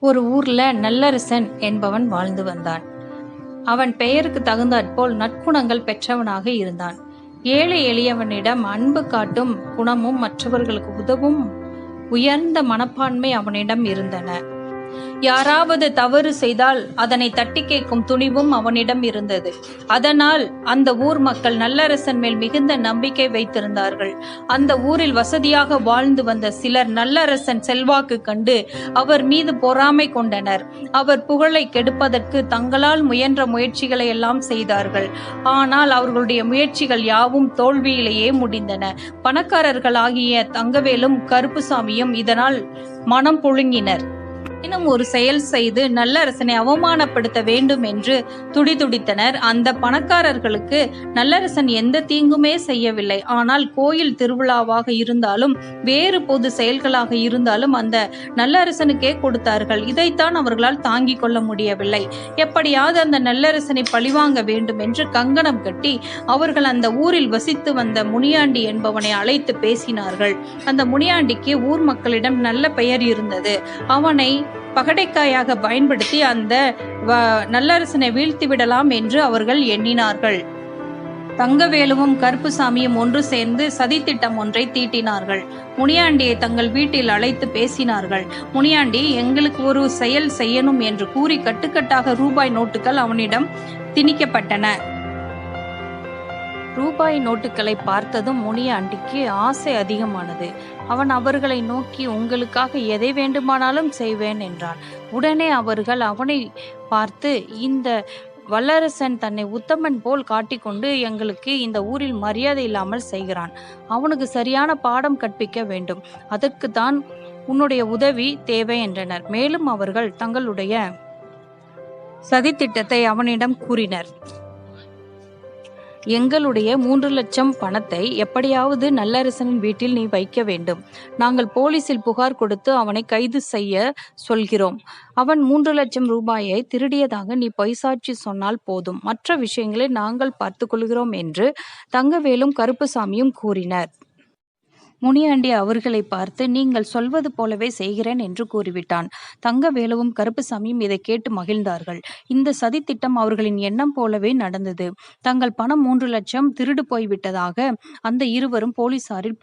ஒரு ஊர்ல நல்லரசன் என்பவன் வாழ்ந்து வந்தான். அவன் பெயருக்கு தகுந்தாற்போல் நற்குணங்கள் பெற்றவனாக இருந்தான். ஏழை எளியவனிடம் அன்பு காட்டும் குணமும் மற்றவர்களுக்கு உதவும் உயர்ந்த மனப்பான்மை அவனிடம் இருந்தன. யாராவது தவறு செய்தால் அதனை தட்டி கேட்கும் துணிவும் அவனிடம் இருந்தது. அதனால் அந்த ஊர் மக்கள் நல்லரசன் மேல் மிகுந்த நம்பிக்கை வைத்திருந்தார்கள். அந்த ஊரில் வசதியாக வாழ்ந்து வந்த சிலர் நல்லரசன் செல்வாக்கு கண்டு அவர் மீது பொறாமை கொண்டனர். அவர் புகழை கெடுப்பதற்கு தங்களால் முயன்ற முயற்சிகளை எல்லாம் செய்தார்கள். ஆனால் அவர்களுடைய முயற்சிகள் யாவும் தோல்வியிலேயே முடிந்தன. பணக்காரர்களாகிய தங்கவேலும் கருப்புசாமியும் இதனால் மனம் புழுங்கினர். இன்னும் ஒரு செயல் செய்து நல்லரசனை அவமானப்படுத்த வேண்டும் என்று துடிதுடித்தனர். அந்த பணக்காரர்களுக்கு நல்லரசன் எந்த தீங்குமே செய்யவில்லை. ஆனால் கோயில் திருவிழாவாக இருந்தாலும் வேறு பொது செயல்களாக இருந்தாலும் அந்த நல்லரசனுக்கே கொடுத்தார்கள். இதைத்தான் அவர்களால் தாங்கிக் கொள்ள முடியவில்லை. எப்படியாவது அந்த நல்லரசனை பழிவாங்க வேண்டும் என்று கங்கணம் கட்டி அவர்கள் அந்த ஊரில் வசித்து வந்த முனியாண்டி என்பவனை அழைத்து பேசினார்கள். அந்த முனியாண்டிக்கு ஊர் மக்களிடம் நல்ல பெயர் இருந்தது. அவனை பகடைக்காயாக பயன்படுத்தி அந்த நல்லரசனை வீழ்த்தி விடலாம் என்று அவர்கள் எண்ணினார்கள். தங்கவேலுவும் கருப்புசாமியும் ஒன்று சேர்ந்து சதித்திட்டம் ஒன்றை தீட்டினார்கள். முனியாண்டியை தங்கள் வீட்டில் அழைத்து பேசினார்கள். முனியாண்டி, எங்களுக்கு ஒரு செயல் செய்யணும் என்று கூறி கட்டுக்கட்டாக ரூபாய் நோட்டுகள் அவனிடம் திணிக்கப்பட்டன. ரூபாய் நோட்டுகளை பார்த்ததும் முனியாண்டிக்கு ஆசை அதிகமானது. அவன் அவர்களை நோக்கி, உங்களுக்காக எதை வேண்டுமானாலும் செய்வேன் என்றான். உடனே அவர்கள் அவனை பார்த்து, இந்த வல்லரசன் தன்னை உத்தமன் போல் காட்டிக்கொண்டு எங்களுக்கு இந்த ஊரில் மரியாதை இல்லாமல் செய்கிறான். அவனுக்கு சரியான பாடம் கற்பிக்க வேண்டும். அதற்கு தான் உன்னுடைய உதவி தேவை என்றனர். மேலும் அவர்கள் தங்களுடைய சதித்திட்டத்தை அவனிடம் கூறினர். எங்களுடைய 3 லட்சம் பணத்தை எப்படியாவது நல்லரசனின் வீட்டில் நீ வைக்க வேண்டும். நாங்கள் போலீசில் புகார் கொடுத்து அவனை கைது செய்ய சொல்கிறோம். அவன் 3 லட்சம் ரூபாயை திருடியதாக நீ பொய்சாட்சி சொன்னால் போதும். மற்ற விஷயங்களை நாங்கள் பார்த்துக் கொள்கிறோம் என்று தங்கவேலும் கருப்புசாமியும் கூறினர். முனியாண்டி அவர்களை பார்த்து, நீங்கள் சொல்வது போலவே செய்கிறேன் என்று கூறிவிட்டான். தங்கவேலுவும் கருப்புசாமியும் இதை கேட்டு மகிழ்ந்தார்கள். இந்த சதித்திட்டம் அவர்களின் எண்ணம் போலவே நடந்தது. தங்கள் பணம் 3 லட்சம் திருடு போய்விட்டதாக அந்த இருவரும் போலீசாரில்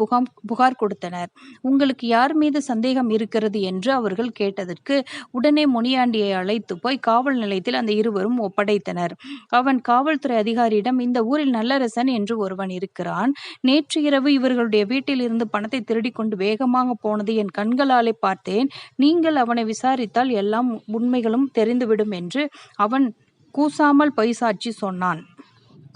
புகார் கொடுத்தனர். உங்களுக்கு யார் மீது சந்தேகம் இருக்கிறது என்று அவர்கள் கேட்டதற்கு உடனே முனியாண்டியை அழைத்து போய் காவல் நிலையத்தில் அந்த இருவரும் ஒப்படைத்தனர். அவன் காவல்துறை அதிகாரியிடம், இந்த ஊரில் நல்லரசன் என்று ஒருவன் இருக்கிறான். நேற்று இரவு இவர்களுடைய வீட்டில் இருந்து பணத்தை திருடி கொண்டு வேகமாக போனது என் கண்களாலே பார்த்தேன். நீங்கள் அவனை விசாரித்தால் எல்லாம் உண்மைகளும் தெரிந்துவிடும் என்று அவன் கூசாமல் பொய்சாட்சி சொன்னான்.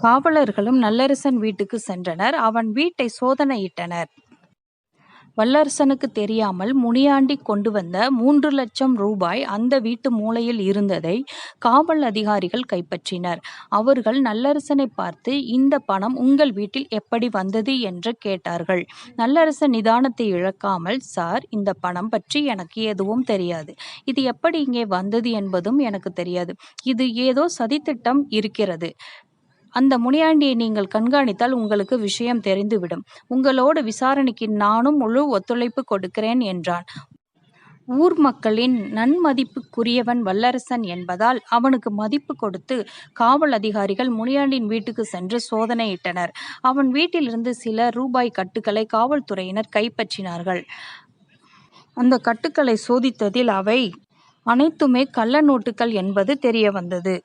காவலர்களும் நல்லரசன் வீட்டுக்கு சென்றனர். அவன் வீட்டை சோதனையிட்டனர். வல்லரசனுக்கு தெரியாமல் முனியாண்டி கொண்டு வந்த 3 லட்சம் ரூபாய் அந்த வீட்டு மூலையில் இருந்ததை காவல் அதிகாரிகள் கைப்பற்றினர். அவர்கள் நல்லரசனை பார்த்து, இந்த பணம் உங்கள் வீட்டில் எப்படி வந்தது என்று கேட்டார்கள். நல்லரசன் நிதானத்தை இழக்காமல், சார், இந்த பணம் பற்றி எனக்கு எதுவும் தெரியாது. இது எப்படி இங்கே வந்தது என்பதும் எனக்கு தெரியாது. இது ஏதோ சதித்திட்டம் இருக்கிறது. அந்த முனியாண்டியை நீங்கள் கண்காணித்தால் உங்களுக்கு விஷயம் தெரிந்துவிடும். உங்களோட விசாரணைக்கு நானும் முழு ஒத்துழைப்பு கொடுக்கிறேன் என்றான். ஊர் மக்களின் நன்மதிப்புக்குரியவன் வல்லரசன் என்பதால் அவனுக்கு மதிப்பு கொடுத்து காவல் அதிகாரிகள் முனியாண்டின் வீட்டுக்கு சென்று சோதனையிட்டனர். அவன் வீட்டிலிருந்து சில ரூபாய் கட்டுக்களை காவல்துறையினர் கைப்பற்றினார்கள். அந்த கட்டுக்களை சோதித்ததில் அவை அனைத்துமே கள்ள நோட்டுகள் என்பது தெரிய வந்தது.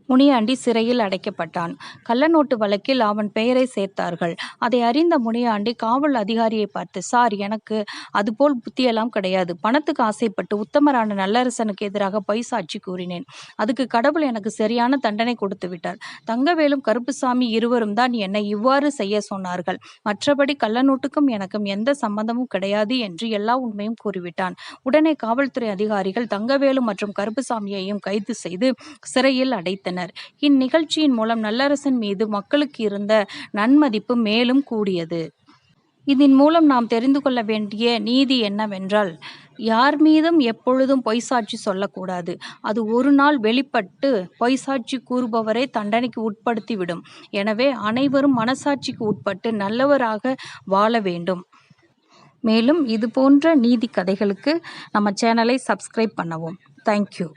முனியாண்டி சிறையில் அடைக்கப்பட்டான். கள்ளநோட்டு வழக்கில் அவன் பெயரை சேர்த்தார்கள். அதை அறிந்த முனியாண்டி காவல் அதிகாரியை பார்த்து, சார், எனக்கு அதுபோல் புத்தியெல்லாம் கிடையாது. பணத்துக்கு ஆசைப்பட்டு உத்தமரான நல்லரசனுக்கு எதிராக பொய்சாட்சி கூறினேன். அதுக்கு கடவுள் எனக்கு சரியான தண்டனை கொடுத்து விட்டார். தங்கவேலும் கருப்புசாமி இருவரும் தான் என்னை இவ்வாறு செய்ய சொன்னார்கள். மற்றபடி கள்ளநோட்டுக்கும் எனக்கும் எந்த சம்பந்தமும் கிடையாது என்று எல்லா உண்மையும் கூறிவிட்டான். உடனே காவல்துறை அதிகாரிகள் தங்கவேலு மற்றும் கருப்புசாமியையும் கைது செய்து சிறையில் அடைத்தனர். இந்நிகழ்ச்சியின் மூலம் நல்லரசன் மீது மக்களுக்கு இருந்த நன்மதிப்பு மேலும் கூடியது. இதன் மூலம் நாம் தெரிந்து கொள்ள வேண்டிய நீதி என்னவென்றால், யார் மீதும் எப்பொழுதும் பொய்சாட்சி சொல்லக்கூடாது. அது ஒரு நாள் வெளிப்பட்டு பொய்சாட்சி கூறுபவரை தண்டனைக்கு உட்படுத்திவிடும். எனவே அனைவரும் மனசாட்சிக்கு உட்பட்டு நல்லவராக வாழ வேண்டும். மேலும் இது போன்ற நீதி கதைகளுக்கு நம்ம சேனலை சப்ஸ்கிரைப் பண்ணவும். தேங்க்யூ.